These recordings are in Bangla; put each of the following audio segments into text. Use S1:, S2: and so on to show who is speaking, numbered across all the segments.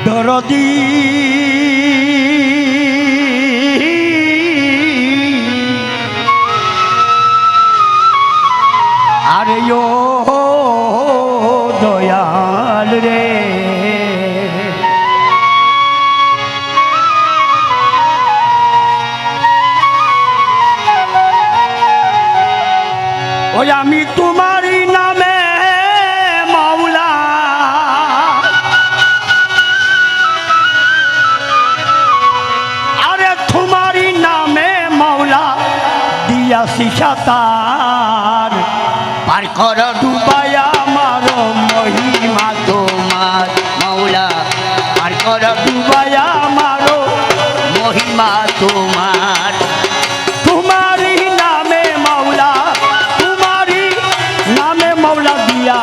S1: দরদি আরে ও দয়াল রে ওই আমি তোমারই নামে মাওলা আরে তোমারই নামে মাওলা দিয়াছি সাতার পার কর ডুবাই আমার মহিমা তোমার মাওলা পার কর ডুবাই আমার মহিমা তোমার তোমারই নামে মাওলা তোমারই নামে মাওলা দিয়া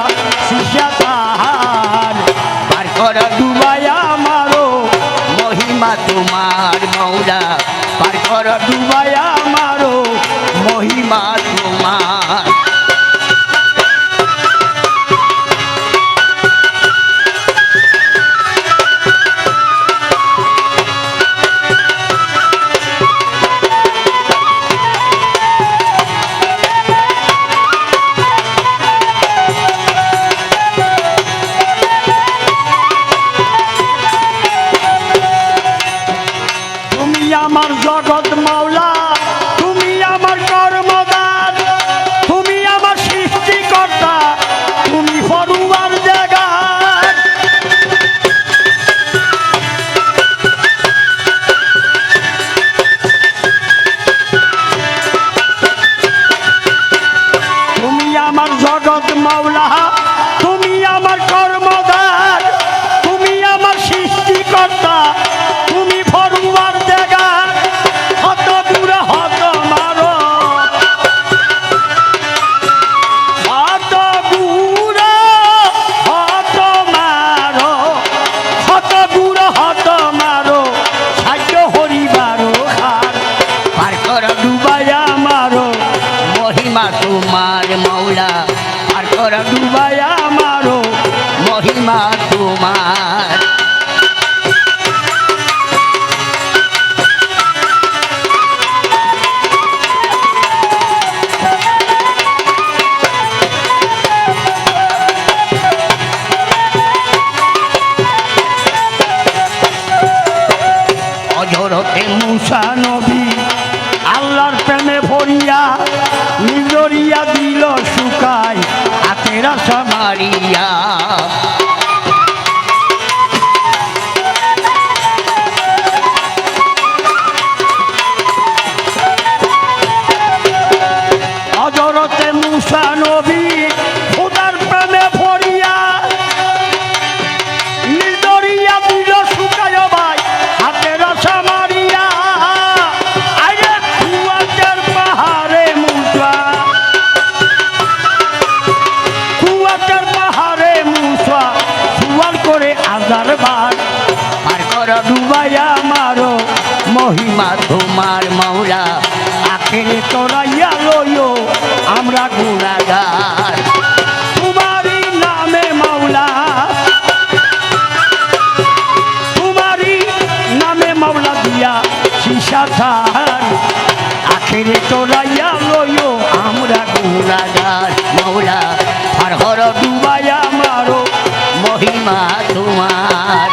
S1: শিশাতার পার কর ডুবাই আমার মহিমা তোমার মাওলা পার কর ডুবাই আমার মহিমা তোমার আমার জগৎ মাওলা তুমি আমার কর্মদান তুমি আমার সৃষ্টিকর্তা তুমি ফরুয়ার জায়গা তুমি আমার জগৎ মাওলা তুমি আমার কর্মদান তুমি আমার সৃষ্টিকর্তা তুমি ফরুয়ার তোমার মৌলা আর করা ডুবাই আমারও মহিমা তোমার অজরতে মুসা নবী আল্লাহর প্রেমে ভরিয়া নিজরিয়া দিল শুকাই হাতের আশা মারিয়া অজরতে মুসা নবী খোদার প্রেমে ভরিয়া নিজরিয়া দিল শুকাই ভাই হাতের আশা মারিয়া পার কর ডুবাই আমারও মহিমা তোমার মাওলা আখেরে তোরাইয়া লইও আমরা গুনাহগার তোমারই নামে মাওলা তোমারই নামে মাওলা দিয়া শিশাধার আখেরে তোরাইয়া লইও আমরা গুনাহগার মাওলা পার কর ডুবাই আমারও মহিমা তোমার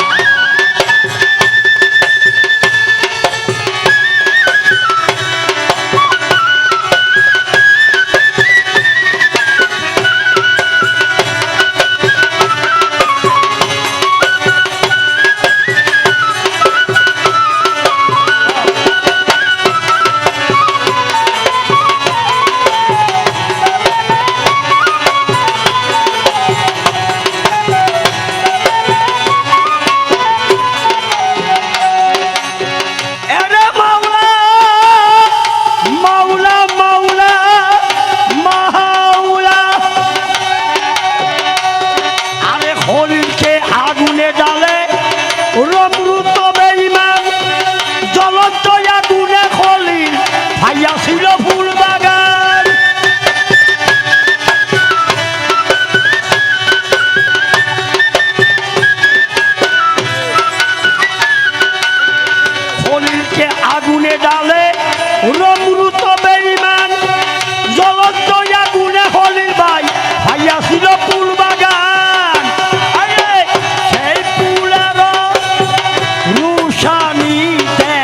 S1: ডালে রমরুত বেঈমান জলত আগুনে হলির ভাই ভাইয়া ছিল ফুল বাগান সেই ফুলের রুশানিতে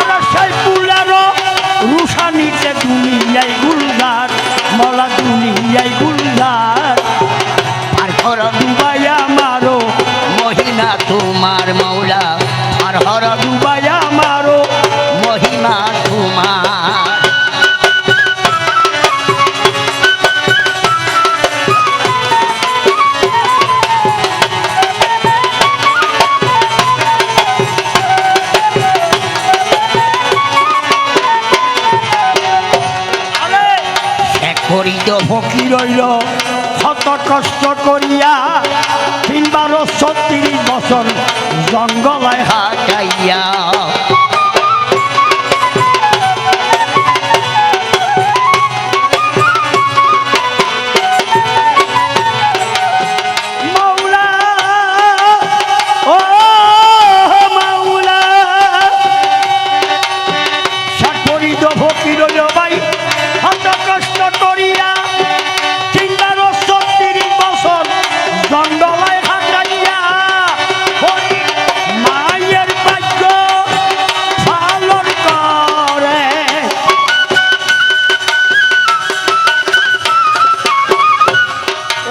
S1: আর সেই ফুলের রুশানিতে দুনিয়ায় গুলজার মলা দুনিয়ায় গুলজার আর ঘর ডুবাইয়া মারো
S2: মহিমা তোমার মৌলা
S1: আর হর ডুবাইয়া মারো
S2: মহিমা তোমার করিত
S1: ফকির রইল কত কষ্ট করিয়া ৩-৩৬ বছর জঙ্গলায়
S2: হাটাইয়া
S1: মাওলা ও মাওলা সাকরিত ফকির রইল ভাই কত কষ্ট করিয়া ৩-৩৬ বছর জঙ্গলায় হাটাইয়া মায়ের ভাগ্য পালন করে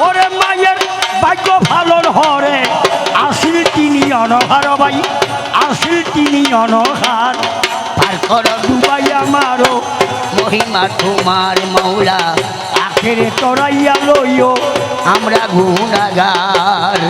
S1: ওরে মায়ের ভাগ্য পালন হরে আসিল তিনি অনহার ভাই আসিল তিনি অনহার
S2: পার কর
S1: ডুবাইয়া মারো
S2: মহিমা তোমার মৌলা
S1: আখেরে তরাইয়া লইও
S2: আমরা গুণাগার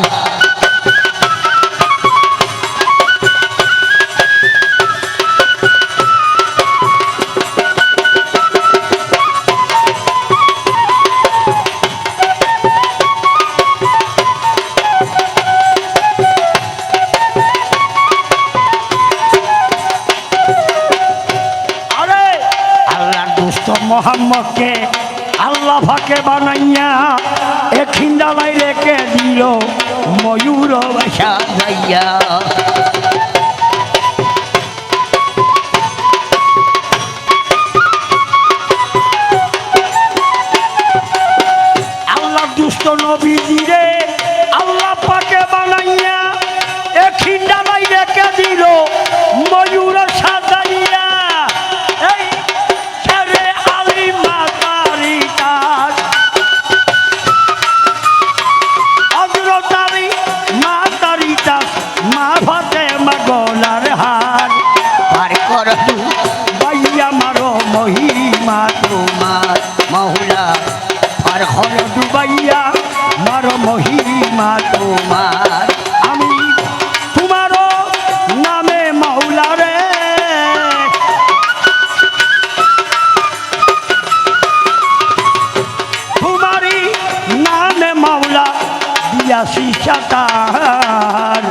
S1: আরে আল্লাহর দুষ্ট মোহাম্মদকে আল্লাহ ফাঁকে বানাইয়া এখিন্দালাই রেখে দিল ময়ূর বাসা
S2: সাজাইয়া
S1: আল্লাহ দুষ্ট নবীজি রে আল্লাহ পাকে বানাইয়া এখিন্দালাই রেখে দিল ময়ূর সাজাইয়া এই ছেড়ে আলী মাতারি তাজ অগ্রতারি মাতারি তাজ মা ফাতে মা গলার হার
S2: পার কর
S1: বাইয়া মারো মহিমা
S2: তোমার মৌলা
S1: আর হর ডুবাইয়া মারো মহিমা
S2: তোমার
S1: আমি তোমারও নামে মাওলা রে তোমারই নামে মাওলা দিয়াছি সাতার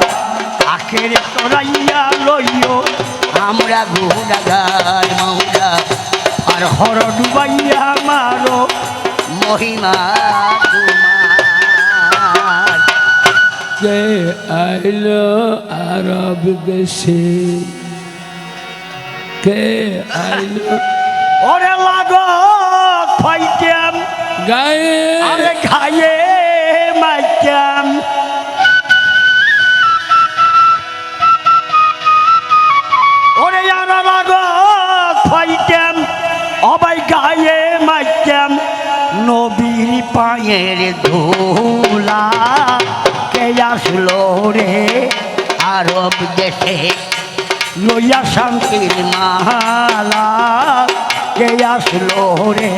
S1: আখের তরাইয়া লইও
S2: আমরা গুণাগার মৌলা
S1: আর হর ডুবাইয়া মারো
S2: মহিমা তোমার
S3: কে আইলো আরব দেশে কে আইলো
S1: ওরে লাগো ফাইতাম
S3: গায়ে
S1: আরে খাইয়ে মাইতাম ওরে আরা লাগো ফাইতাম অবাই গায়ে মাইতাম নবীর পায়ের ধুলা কে আসলো রে
S2: আরব দেশে
S1: লইয়া শান্তির
S2: মালা
S1: কে আসলো রে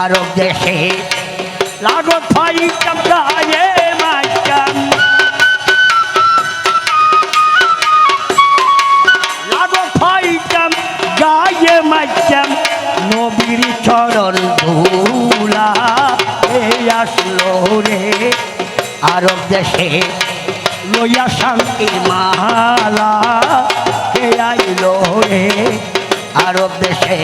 S2: আরব দেশে
S1: লাগো ফাইতাম গায়ে মাইতাম লাগো ফাইতাম গায়ে মাইতাম নবীর চরণ ধুলা এই আসলো রে
S2: আরব দেশে
S1: লইয়া শান্তির
S2: মালা কে আইলো রে আরব দেশে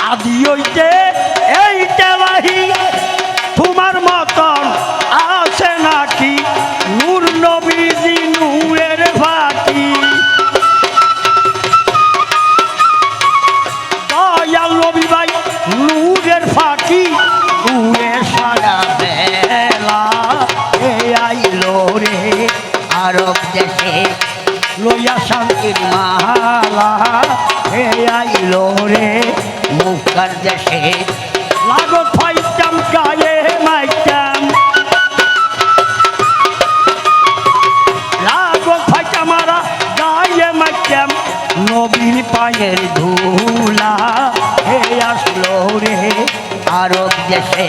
S1: আদি হইতে এইটা বাহি তোমার মতন আছে নাকি নূর নবীজি নূরের ফাঁকি দয়াল নবী ভাই নূরের ফাঁকি
S2: উড়ে সারা বেলা এ আইলো রে আরব দেশে
S1: লইয়া শান্তি
S2: শান্তির মালা এ আইলো রে মুখার দেশে
S1: লাগত ফাইতাম গায়ে মাইতাম লাগত ফাইতাম আরা গায়ে মাইতাম
S2: নবীর পায়ের ধুলা হে আসলো রে আরব দেশে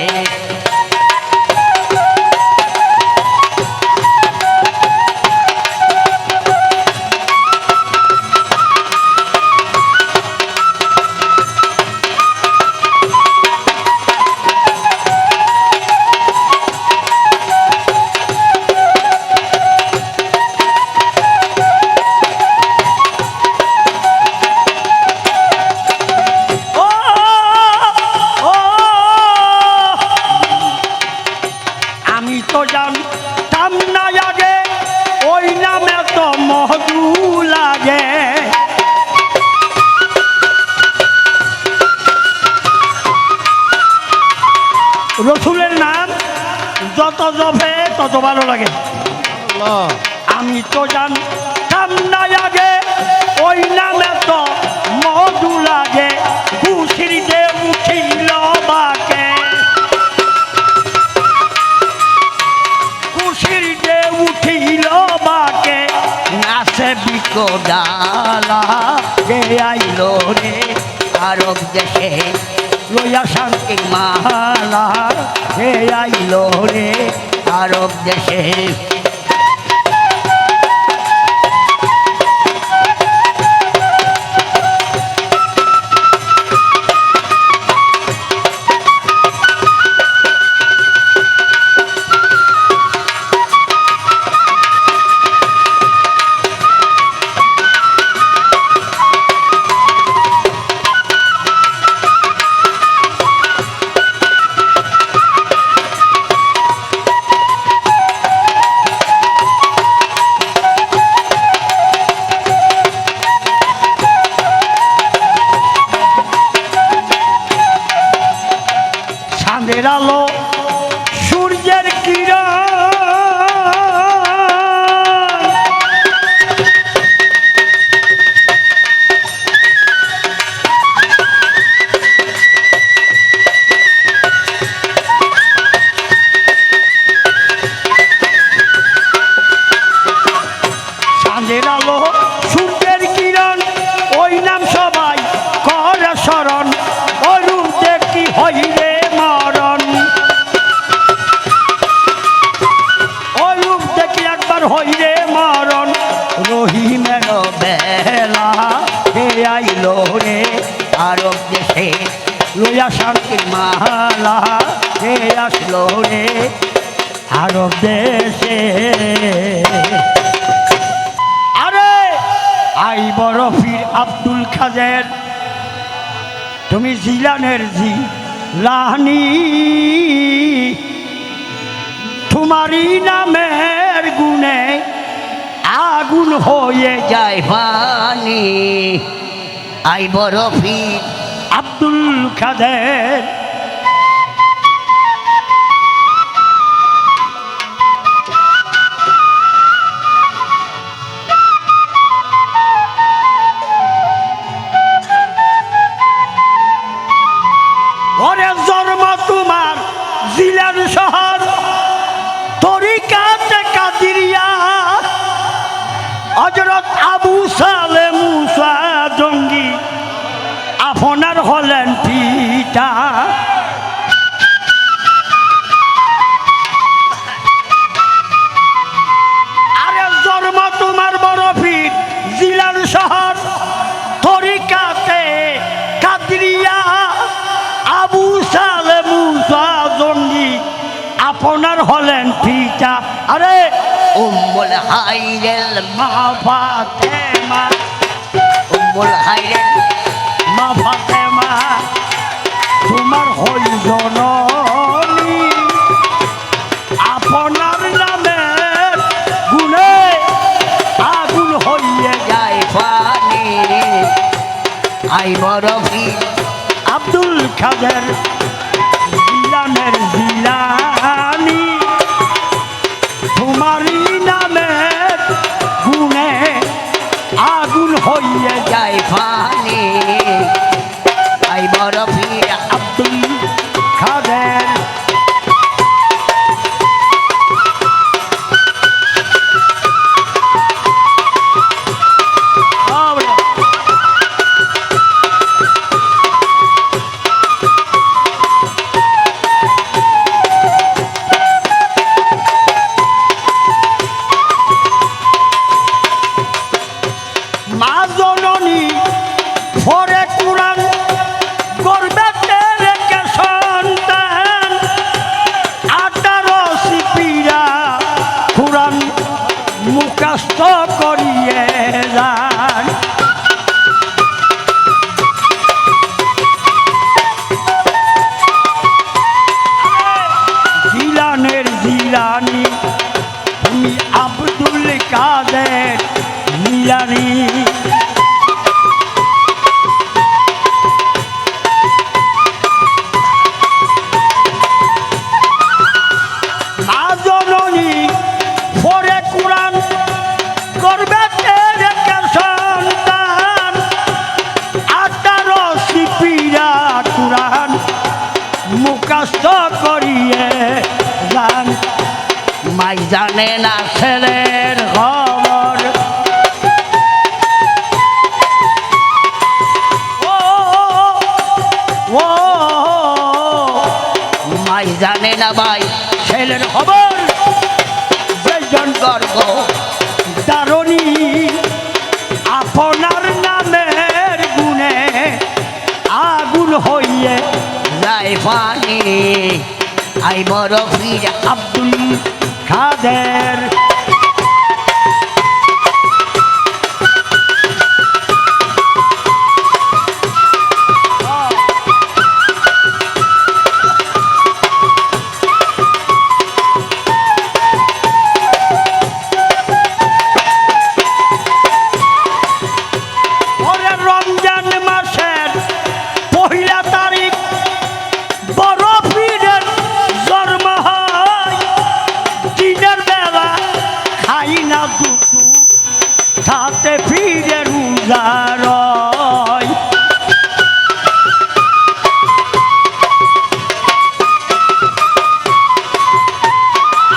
S1: ও ও আমি তো জানতাম না আগে ওই নামে তো মধু লাগে রসুলের নাম যত জপে তত ভালো লাগে আমি তো জানতাম না আগে ওই নামে তো মধু লাগে খুশির দে উঠিল বাকে খুশির দে উঠিল বাকে
S2: নাচে বিকোডালা হে আইলো রে আরব দেশে
S1: লইয়া শান্তি
S2: মালা হে আইলো রে আরব দেশে
S1: চাঁদের আলো সূর্যের কিরণ চাঁদের আলো সূর্যের কিরণ ওই নাম সবাই করে স্মরণ অরূপ দেখি হইরে মরণ অরূপ দেখি একবার হইরে মরণ
S2: রহিমের বেলা হে আইলো রে আরব দেশে
S1: লইয়া শান্তির
S2: মালা হে আসলো রে
S1: আরব দেশে আরে আই বড় ফির আব্দুল খাজের তুমি জিলানের জিলানি তোমারই নামের গুণে আগুন হয়ে
S2: যায় পানি আই বরফি
S1: আব্দুল খাদের ওরে জন্ম তোমার জিলার শহর তরিকাতে কাদিরিয়া হযরত আবু সালে মুসা জঙ্গি আপনার হলেন পিতা আরে জন্ম তোমার বড় পীর জিলার শহর তরিকাতে কাদিরিয়া আবু সালে মুসা জঙ্গি আপনার হলেন পিতা আরে
S2: উম্মুল হাইরেল
S1: মা ফাতেমা
S2: উম্মুল হাইরেল
S1: মা ফাতেমা খাদের জিলানের জিলানি তোমারই নামের গুণে আগুন হইয়ে
S2: যাই ফানি আই বড় পীর
S1: আব্দুল খাদের মা জননী ফরে কুরান করবে রেখে সন্তান 18 সিপিরা কুরান মুখস্থ করিয়ে যান জিলানের জিলানি তুমি আব্দুল কাদের জিলানি মা জননী পরে কুরআন করবে রেখে সন্তান 18 সিপিরা কুরআন মুখস্থ করিয়ে যান
S2: মাই জানে না
S1: ছেলের খবর ও ও
S2: মাই জানে না ভাই
S1: ছেলের খবর যেজন
S2: গর্ব
S1: দারণী আপনার নামের গুণে আগুন হইয়ে
S2: যাই ফানি আই বড় পীর
S1: আব্দুল খাদের ওরে রমজান মাসের পহিলা তারিখ বড় পীরের জন্ম হয় দিনের বেলা খাই না দুধ তাতে পীরের উজার হয়।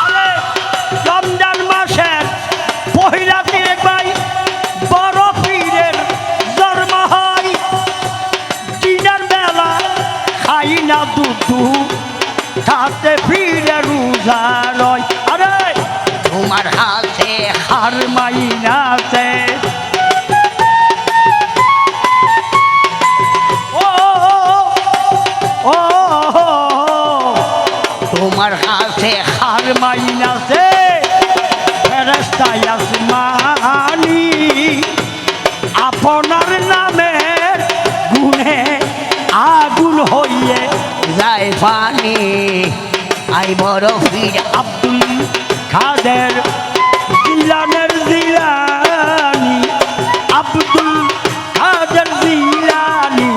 S1: আরে রমজান মাসের পহিলা তারিখ ভাই বড় পীরের জন্ম হয় দিনের বেলা খাই না দুধ তাতে পীরের উজার হয়। আরে
S2: তোমার হাতে
S1: হার মাইনাতে ও ও
S2: তোমার হাতে
S1: হার মাইনাতে ফেরেশতায় আসমানি আপনার নামের গুণে আগুন হইয়ে
S2: যাই ফানি আই বড় পীর
S1: আব্দুল খাদের জিলানের জিলানি আব্দুল খাদের জিলানি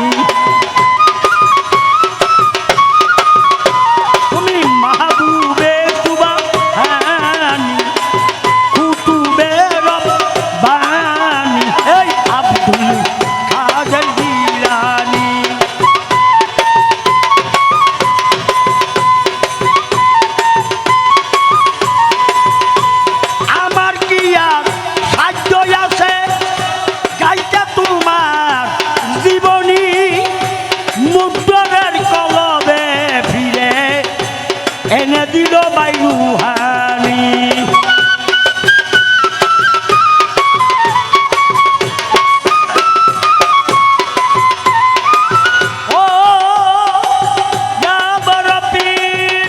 S1: তুমি মাহবুবে সুবহানি কুতুবে রব্বানি এই আব্দুল খাদের জিলানি আমার কি আর সাধ্য আছে গাইতে তোমার জীবনী মুদ্রের কলবে ফিরে এনে দিল বাইরুহানি ও না বড় পীর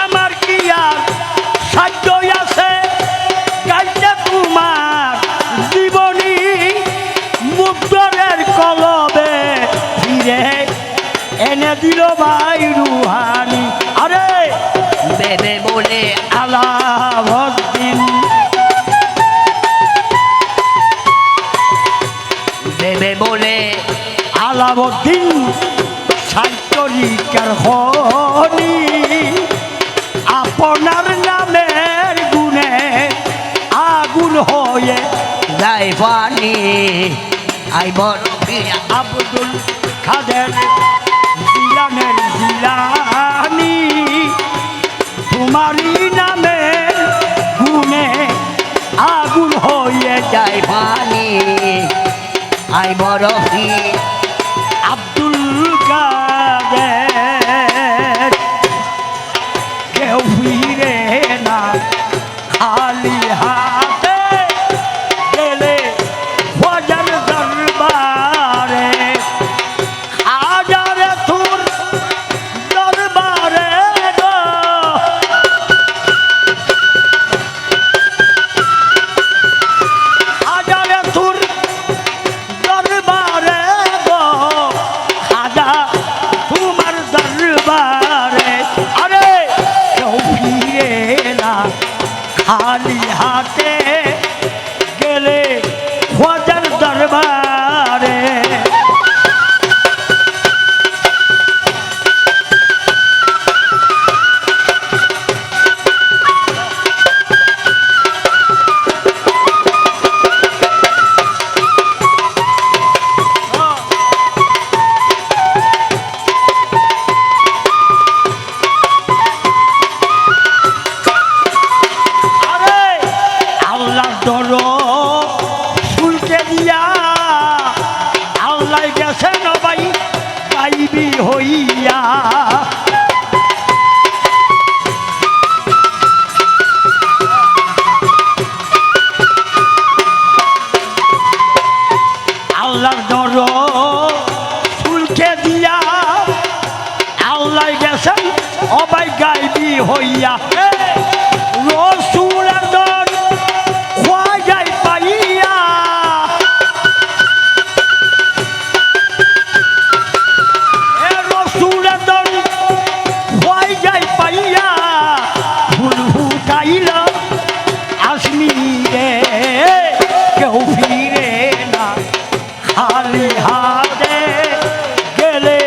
S1: আমার কি আর সাধ্য আছে গাইতে তোমার জীবনী মুদ্রের কলবে ফিরে এনে দিল ভাই রুহানি। আরে
S2: বেবে বলে
S1: আলাউদ্দিন
S2: বেবে বলে
S1: আলা বাহাবুদ্দিন সাহিত্যরিকার খনি আপনার নামের গুণে আগুন হয়ে
S2: যায় পানি আই বড় ফিরা
S1: আব্দুল কাদের জিলানের জিলানি তোমারই নামের গুণে আগুন হয়ে যায়
S2: যায় পানি আই বড় ফিরা
S1: আব্দুল কাদের কেউ ফিরে না খালি হাতে গেলে ফজর দরবারে হাজারে তোর দরবারে গো হাজারে তোর দরবারে গো খাজা তোমার দরবারে আরে কেউ ফিরে না খালি হাতে গেলে খোঁজার দরবারে আরে আল্লাহ ধরো শুনতে দিয়া আল্লাহ গেছেন ভাই গাইবি হইয়া আল্লাহ ধরো শুনতে দিয়া আল্লাহ গেছেন অবাই গাইবি হইয়া রসুলের দর খোয়াজাই পাইয়া রসুলের দর খোয়াজাই পাইয়া ফুল ফুটাইল আসমি রে কেউ ফিরে না খালি হাতে গেলে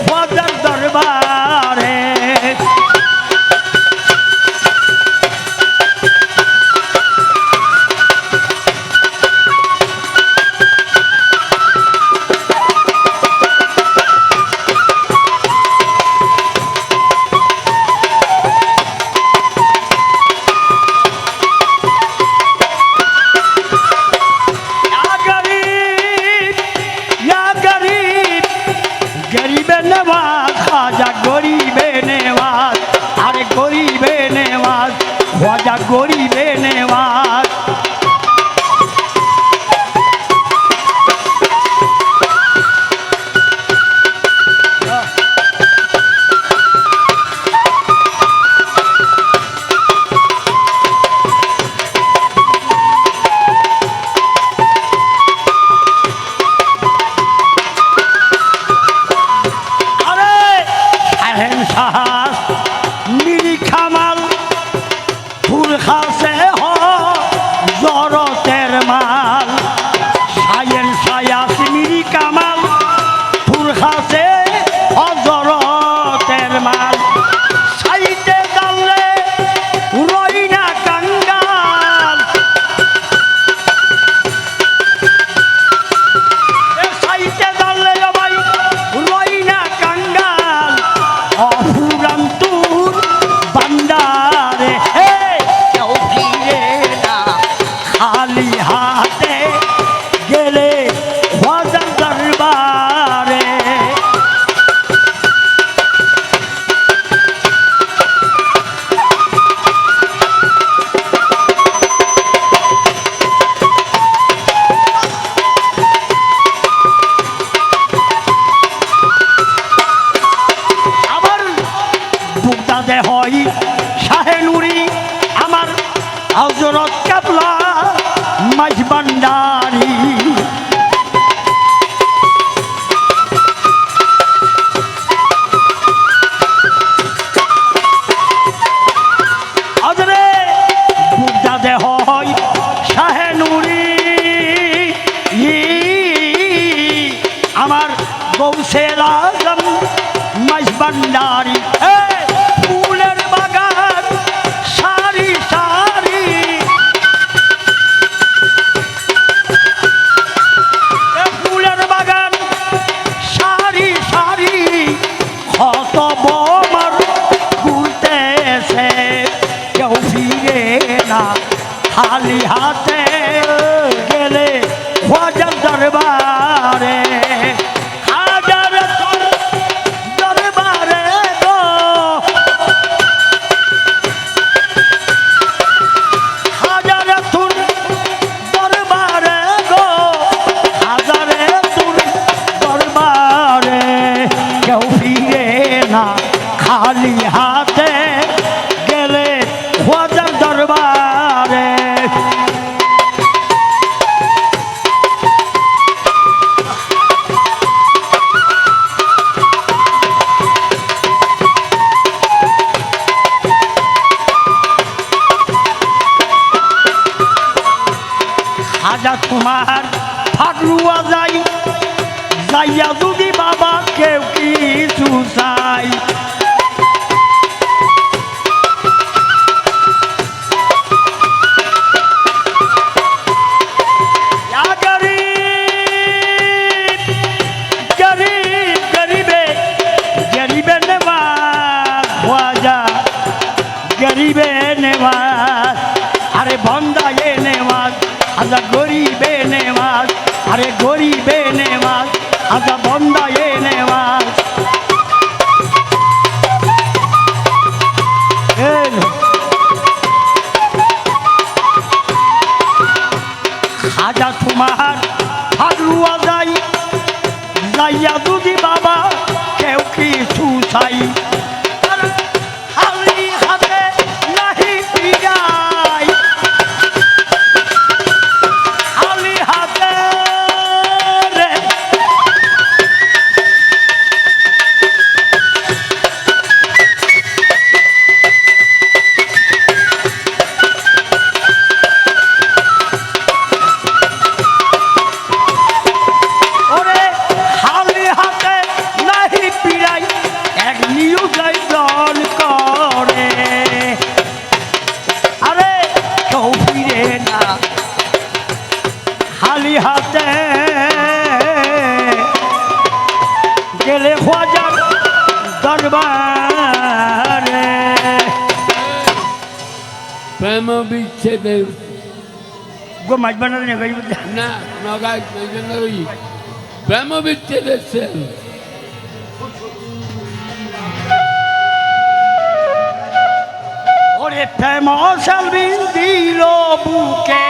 S1: খোঁজার দরবারে আজম মাইজ ভান্ডারি ফুলের বাগান সারি সারি ফুলের বাগান সারি সারি কত বোমার ঘুরতেছে কেউ ফিরে না খালি হাতে গেলে খোঁজার দরবারে হাজার দরবারে গো হাজার তুন দরবারে গো হাজারে তুন দরবারে কেউ ফিরে না খালি হাতে গেলে খোঁজার দরবারে আজা তোমার ফাগলুয়া যাই যাইয়া যদি বাবা কেউ কিছু চাই গরিবে নেওয়াজ আরে বন্দায়ে নেওয়াজ আজা গরিবে নেওয়াজ আরে গরিবে নেওয়াজ আজা বন্দায়ে নেওয়াজ আজা তোমার ফাগলুয়া যাই যাইয়া যদি বাবা কেউ কিছু চাই খালি হাতে গেলে খোঁজার দরবারে
S3: প্রেম বিচ্ছেদের
S1: গো মাছ বানাতে
S3: না নগাই প্রেম বিচ্ছেদের সেল
S1: ওরে ফেমস আলবিন দিল বুকে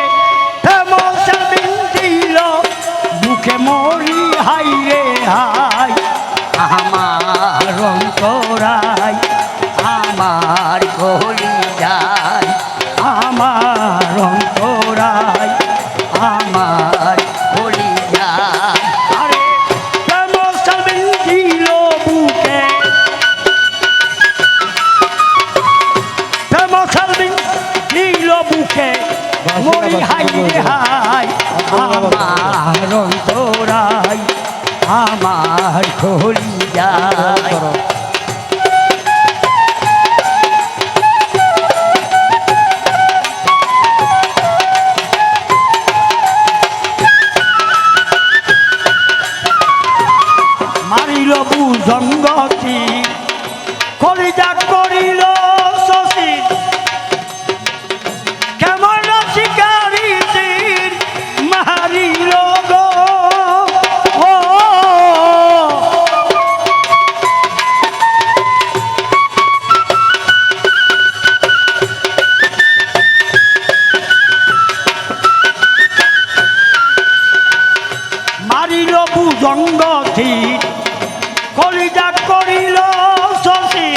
S1: ফেমস আলবিন দিল বুকে মরি হাই রে হাই
S2: আমার অন্তরাই আমার গলি যায়
S1: আমার অন্তরায়
S2: আমার গলি যায়
S1: আরে ফেমস আলবিন দিল বুকে ফেমস আলবিন দিল বুকে মরি হাই রে হাই
S2: আমার অন্তরাই আমার গলি যায়
S1: মারিল বুজঙ্গতি কলিজা করিল শশী কেমন শিকারী তীর মারিল গো ও মারিল বুজঙ্গতি কলিজা করিল শশী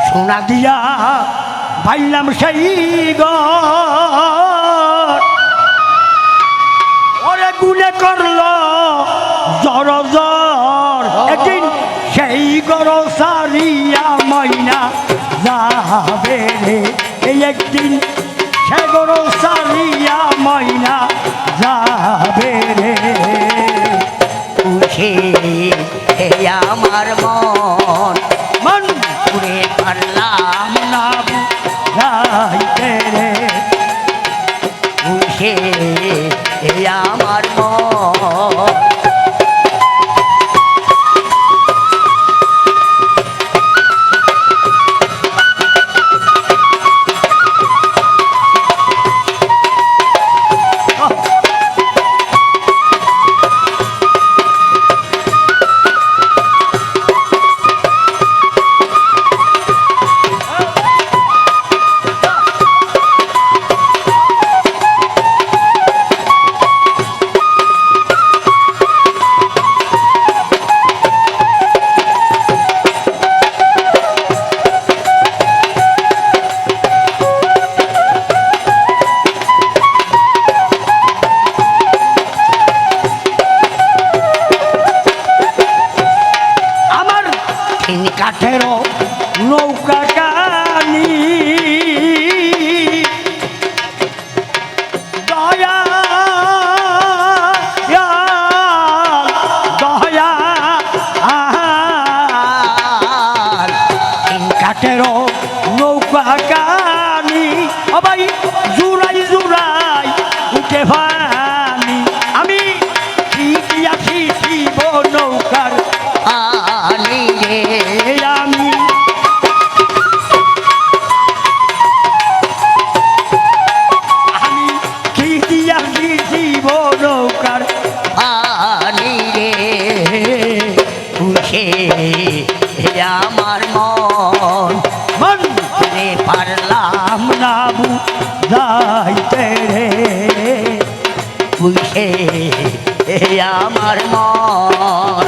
S1: সোনা দিয়া পাইলাম সেই ঘর ওরে গুনে করলো জর একদিন সেই ঘর সারিয়া ময়না যাবে রে এই একদিন সে ঘর সারিয়া ময়না যাবে রে
S2: উঠে আমার মন
S1: মন
S2: পুরে পারলাম
S1: না বুঝাইতে রে
S2: উঠে আমার মন
S1: কাঠেরও নৌকা কানি দয়া দয়া কাঠেরও নৌকা কানি সবাই জুড়াই জুড়াই উঠে ভানি আমি আছি শিব নৌকার
S2: আনি রে
S1: আমি কি দিয়াছি শিব নৌকার
S2: আনি রে উঠে আমার মন
S1: মন
S2: রে পারলাম
S1: না বুঝাইতে রে
S2: উঠে আমার মন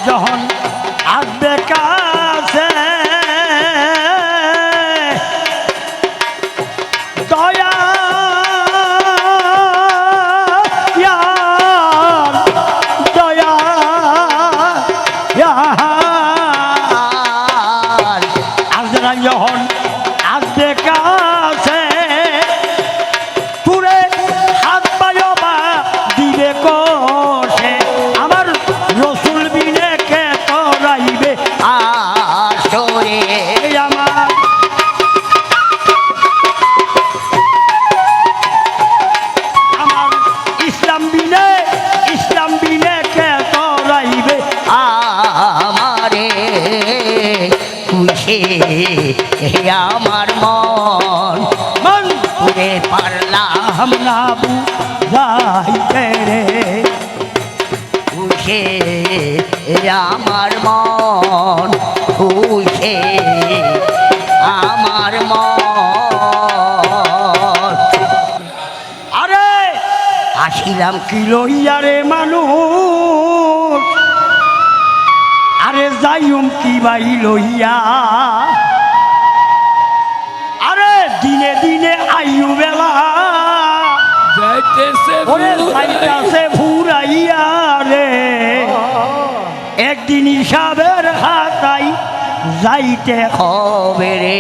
S1: যখন আসবে কাছে দয়া দয়া আসবে যখন আসবে কাছে পুরে হাত পায়বা দিবে কষে আমার রসুল বিনে কে তরাইবে
S2: আসরে
S1: আমার আমার ইসলাম বিনে কে তরাইবে
S2: আমারে খুশি আমার মন
S1: মন
S2: পুরে পারলাম
S1: না বুঝাইতে রে
S2: খুশি আমার মন খুশি আমার মন
S1: আরে
S2: আসিলাম
S1: কি লইয়া রে মানুষ আরে যাইম কি বাই লইয়া আরে দিনে দিনে আয়ু বেলা
S3: যাইতেছে
S1: ওরে যাইতাছে ফুরাইয়া রে একদিন হিসাবের হাতাই যাইতে
S2: হবে রে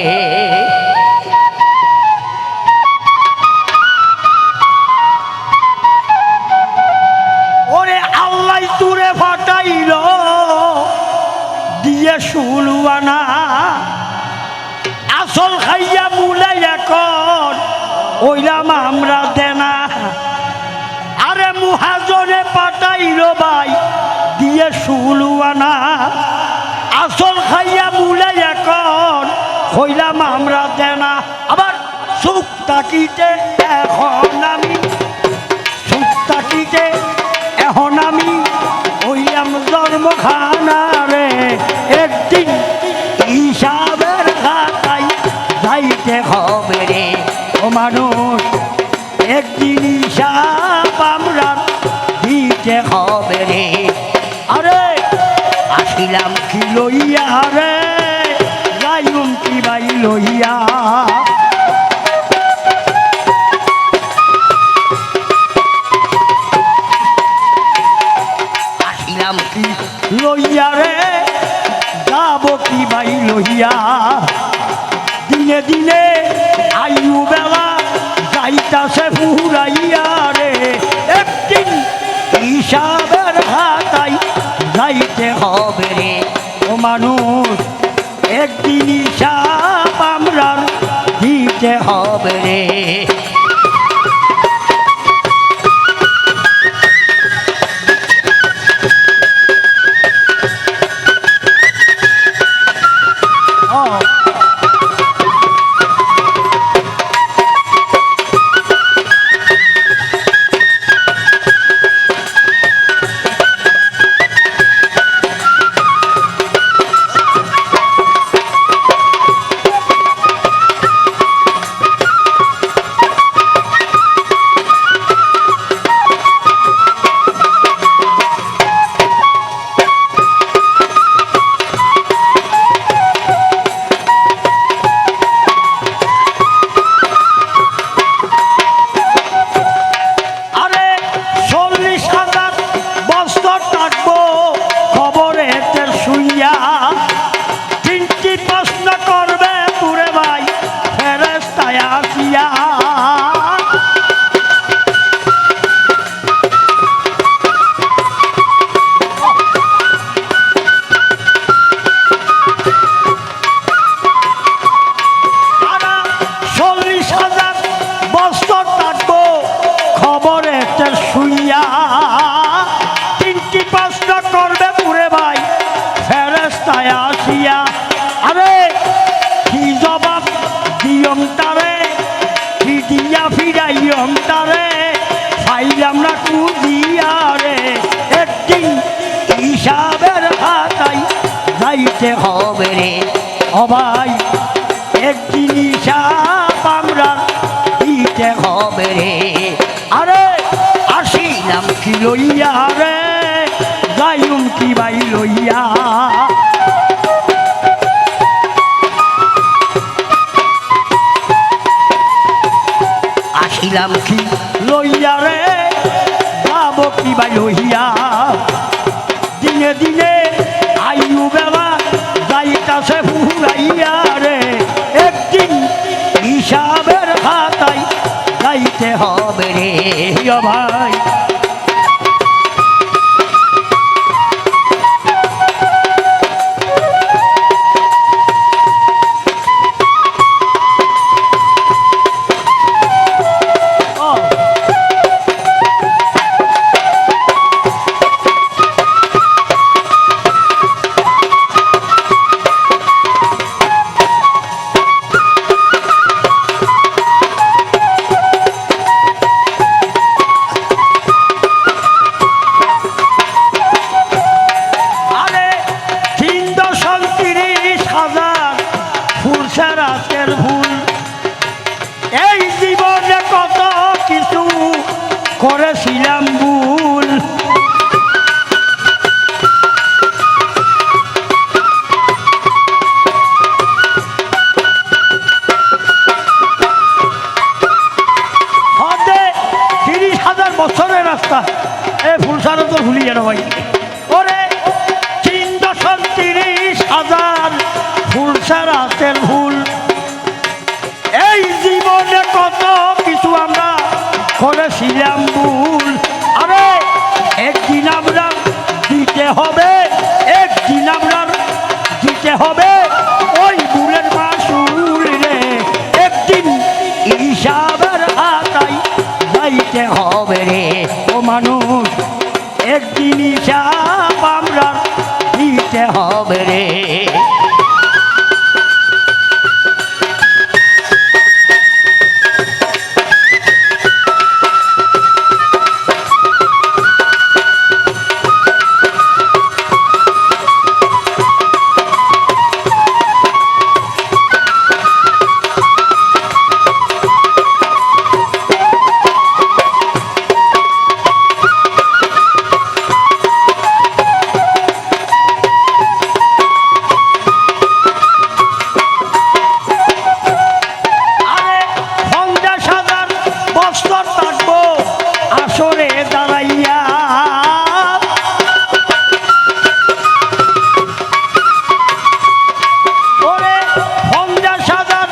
S1: ওরে আল্লাহ তুরে ওইলাম আমরা দেনা। আরে মুহাজনে পাঠাইল ভাই দিয়ে সুলুয়ানা, আসল খাইয়া মুলাই এখন হইলাম আমরা দেনা। আবার সুখ তাকিতে এখন আমি, সুখ তাকিতে এখন আমি হইলাম জন্মখানা রে। একদিন হিসাবের খাতায় যাইতে
S2: হবে রে
S1: ও মানুষ, একদিন হিসাব আমরা দিতে
S2: হবে রে।
S1: আরে
S2: আসিলাম
S1: কি লইয়া রে যাইম কি বাই লইয়া।
S2: আসিলাম কি
S1: লইয়া রে যাব কি বাই লইয়া। দিনে দিনে আয়ু বেলা যাইতাছে ফুরাইয়া রে। একদিন হিসাবের হাতাই যাইতে
S2: হবে রে
S1: ও মানুষ, একদিন হিসাব আমরা দিতে
S2: হবে রে।
S1: আরে 40,000 বছর থাকবো খবরেতে শুইয়া। তিনটি প্রশ্ন করবে তুরে ভাই ফেরেশতায় আসিয়া। আরা 40,000 বছর থাকবো খবরেতে শুইয়া। তিনটি প্রশ্ন করবে পুরে ভাই ফেরেশতায় আসিয়া। আরে কি জবাব দিয়ম তারে, কি দিয়া ফিরাইয়ম তারে, পাইলাম না কুদিয়া রে। একদিন হিসাবের খাতায় যাইতে
S2: হবে রে
S1: ও ভাই, একদিন হিসাব আমরা দিতে
S2: হবে রে।
S1: আরে আসিলাম কি লইয়া রে যাইম কি বাই লইয়া।
S2: আসিলাম
S1: কি লইয়া রে যাব কি বাই লইয়া। দিনে দিনে আয়ু বেলা যাইতাছে ফুরাইয়া রে। একদিন হিসাবের খাতায় যাইতে
S2: হবে রে
S1: ও ভাই। আরে 330,000 ফুলছে রাতের ফুল। এই জীবনে কত কিছু করেছিলাম ভুল। হদে 30,000 বছরের রাস্তা এ ফুলসারা তো ভুলি যেন ভাই। ওরে 330,000 ফুলসা রাতের ভুল। এই জীবনে কত কিছু আমরা করেছিলাম ভুল। আরে একদিন আমরা দিতে হবে, একদিন আমরা দিতে হবে ওই ভুলের মাসুল রে। একদিন হিসাবের
S2: যাইতে হবে রে।
S1: ও মানুষ একদিন হিসাব আমরা
S2: দিতে হবে রে।
S1: আরে 50,000 বছর থাকবো আসরে দাঁড়াইয়া। ওরে 50,000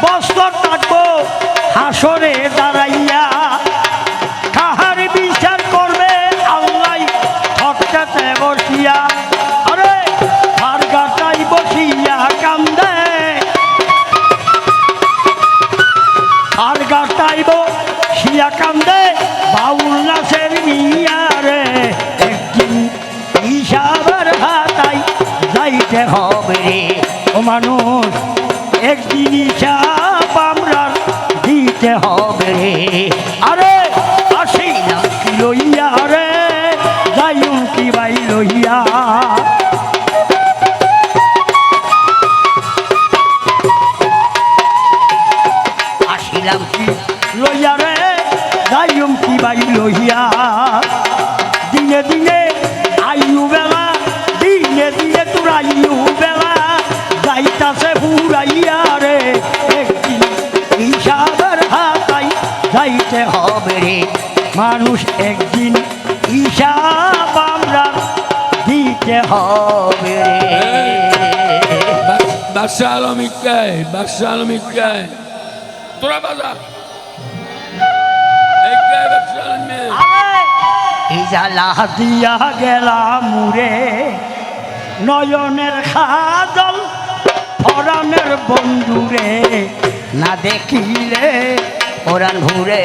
S1: বছর থাকবো হাসরে দাঁড়াইয়া। কাহার বিচার করবে আল্লাহ হঠাতে বসিয়া। আরে আর গাটাই বসিয়া কান্দে, আর গাটাইব শিয়া কান্দে বাউল নাচের মিয়ারে। একদিন হিসাবের হাতাই যাইতে
S2: হবে রে।
S1: ও মানুষ একদিন হিসাব আমরা দিতে
S2: হবে রে।
S1: আরে আসি না কি লইয়া রে যাইম কি বাই লইয়া।
S2: আসিলাম কি
S1: লইয়া রে যাইম কি বাই লইয়া। দিনে দিনে আইয়ু বেলা, দিনে দিনে তোর আইয়ু বেলা যাইতাছে ফুরাইয়া রে। একদিন হিসাবের হাতাই যাইতে
S2: হবে রে।
S1: মানুষ একদিন হিসাব আমরা দিতে
S2: হবে রে।
S3: বাদশাহ আলম ইকায়, বাদশাহ আলম ইকায়, তোরা বাজা ইকায় বাদশাহ আলমে।
S2: এই জ্বালা
S1: দিয়া গেলাম মুরে নয়নের খাজল পরাণের বন্ধুরে।
S2: না দেখিলে ওরান ঘুরে।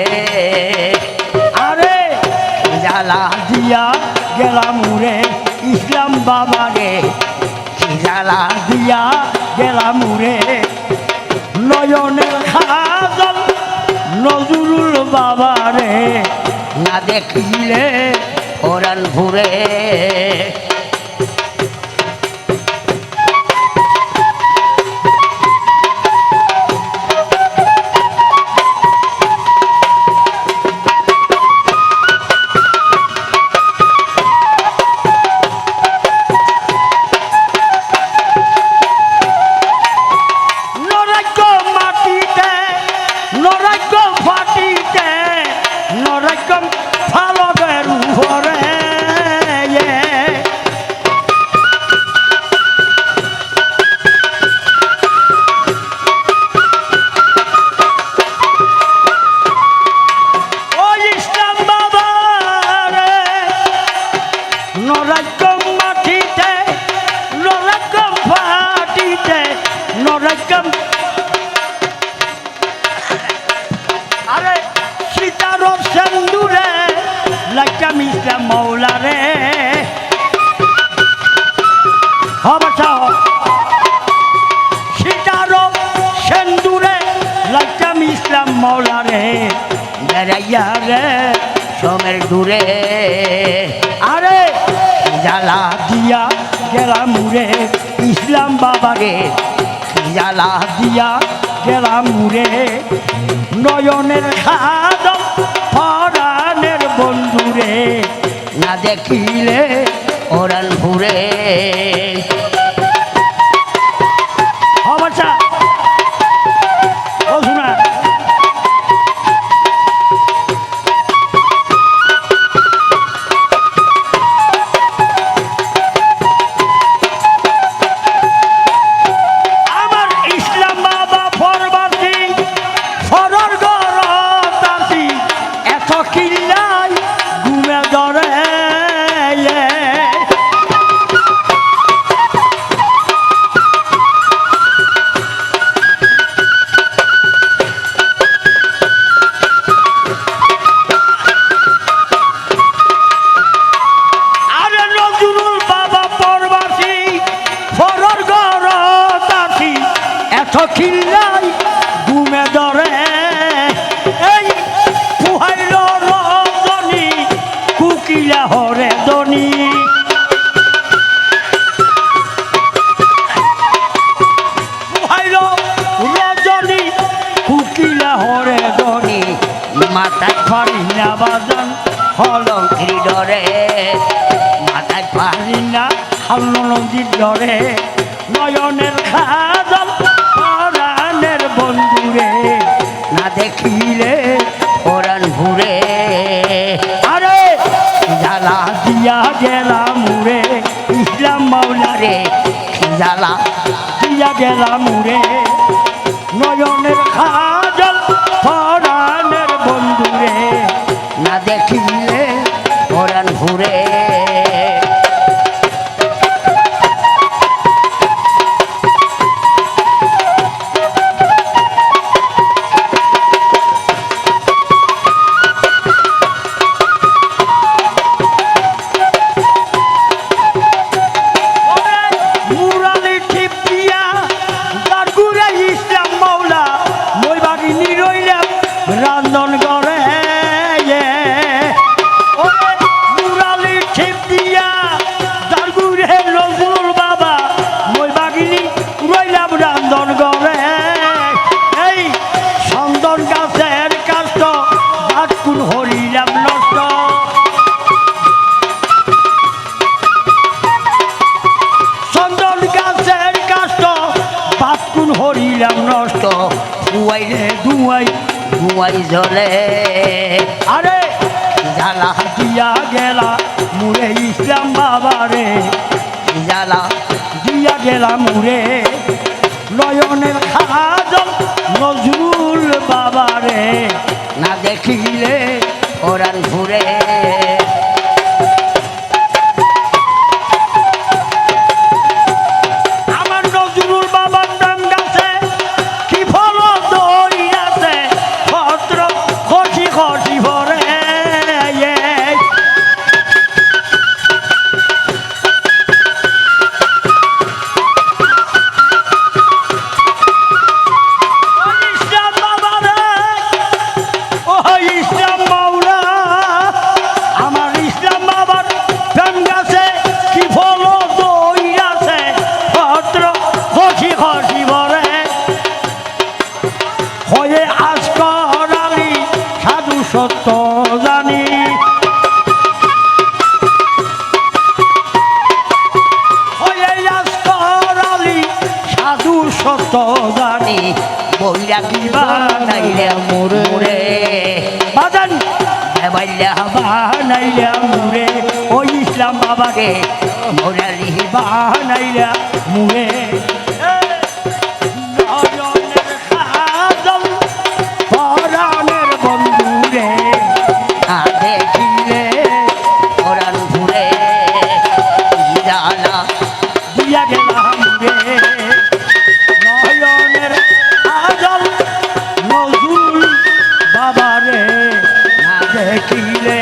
S1: আরে
S2: জ্বালা
S1: দিয়া গেলাম মুরে ইসলাম বাবারে।
S2: কি জ্বালা
S1: দিয়া গেলাম মুরে নয়নের খাজল নজরুল বাবারে।
S2: না দেখিলে ওরান ঘুরে।
S1: নরাজ্য মাটিতে নরাজ্য ফাটিতে নরাজ্য ফালবের উপরে। ও ইসলাম বাবারে নরাজ্য মাটিতে নরাজ্য ফাটিতে নরাজ্য। আরে সীতার সেন্দুরে লাইকাম ইসলাম মৌলারে। হবাসা সীতার সেন্দুরে লাইকাম ইসলাম মৌলারে।
S2: বেড়াইয়া রে সোমের দূরে।
S1: আরে
S2: জ্বালা
S1: দিয়া গেলাম মুরে ইসলাম বাবারে।
S2: জ্বালা
S1: দিয়া গেলাম মুরে নয়নের খাদম পরাণের বন্ধুরে।
S2: না দেখিলে ওরান ঘুরে।
S1: হবাসা ও শোনা আমার ইসলাম বাবা ফরবাসী ফরর গরতাসী এত কিল্লাই ঘুমে ধরে।
S2: মাথায়
S1: পারি না বাজান
S2: হলঙ্কির ডরে মাথায়
S1: পারি না হাল্লো নদীর ডরে নয়নের খাজল পরাণের বন্ধুরে
S2: না দেখিলে ওরান ঘুরে
S1: আরে
S2: জ্বালা
S1: দিয়া গেলাম মুরে ইসলাম মাওলারে
S2: রে জ্বালা
S1: দিয়া গেলাম মুরে নয়নের খাজল পরাণের বন্ধুরে
S2: না দেখিলে ওরান ঘুরে
S1: মুরালি টিপ দিয়া তার গুড়ে ইসলাম মাওলা মই বাগিনী রইলাম রান্ধন করে মুরালি টিপ দিয়া তার গুড়ে নজরুল বাবা মই বাগিনী রইলাম রান্ধন করে এই চন্দন গাছের কাষ্ট বাটকুন হরিলাম নষ্ট চন্দন গাছের কাষ্ট বাটকুন হরিলাম নষ্ট
S2: ধুয়াইলে
S1: দুয়াই
S2: ধুয়াই জ্বলে
S1: আরে
S2: জ্বালা
S1: দিয়া গেলা মুরে ইসলাম বাবারে
S2: জ্বালা
S1: দিয়া গেলা মুরে নয়নের খাজল নজরুল বাবারে
S2: না দেখিলে ওরান ঘুরে
S1: আমার নজরুল বাবার নাম গাছে কি ফল দই আছে ভদ্র খসি খসি ভরে ইসলাম বাবারে ও ইসলাম মাওলা আমার ইসলাম বাবার প্রেম গাছে কি ফল দই আছে ভদ্র খসি খসি ভরে হয়ে আজ করালি সাধু সত্য জানি হয়ে আজ করালি সাধু সত্য জানি
S2: বৈরাগী বানাইলে মোরে
S1: বাজান
S2: বাইলা
S1: বানাইলা মুরে ও ইসলাম বাবাকে
S2: মোরালি
S1: বানাইলা মুরে নয়নের খাজল পরাণের বন্ধুরে
S2: না দেখিলে ওরান ঘুরে জ্বালা
S1: দিয়া গেলাম রে নয়নের খাজল নজরুল বাবারে না দেখিলে